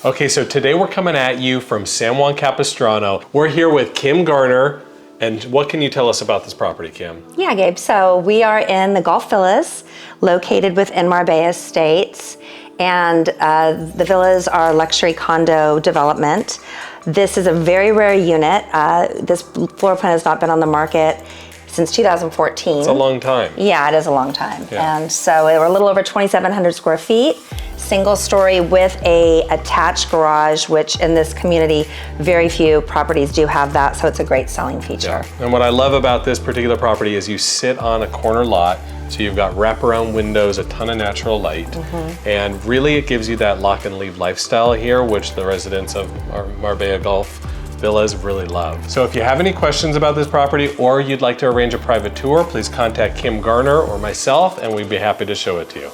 Okay, so today we're coming at you from San Juan Capistrano. We're here with Kim Garner. And what can you tell us about this property, Kim? Yeah, Gabe. So we are in the Golf Villas located within Marbella Estates. And the villas are luxury condo development. This is a very rare unit. This floor plan has not been on the market since 2014. It's a long time. Yeah, it is a long time. Yeah. And so we're a little over 2,700 square feet, single story with a attached garage, which in this community, very few properties do have that. So it's a great selling feature. Yeah. And what I love about this particular property is you sit on a corner lot. So you've got wraparound windows, a ton of natural light, and really it gives you that lock and leave lifestyle here, which the residents of Marbella Golf Villas really love. So if you have any questions about this property or you'd like to arrange a private tour, please contact Kim Garner or myself and we'd be happy to show it to you.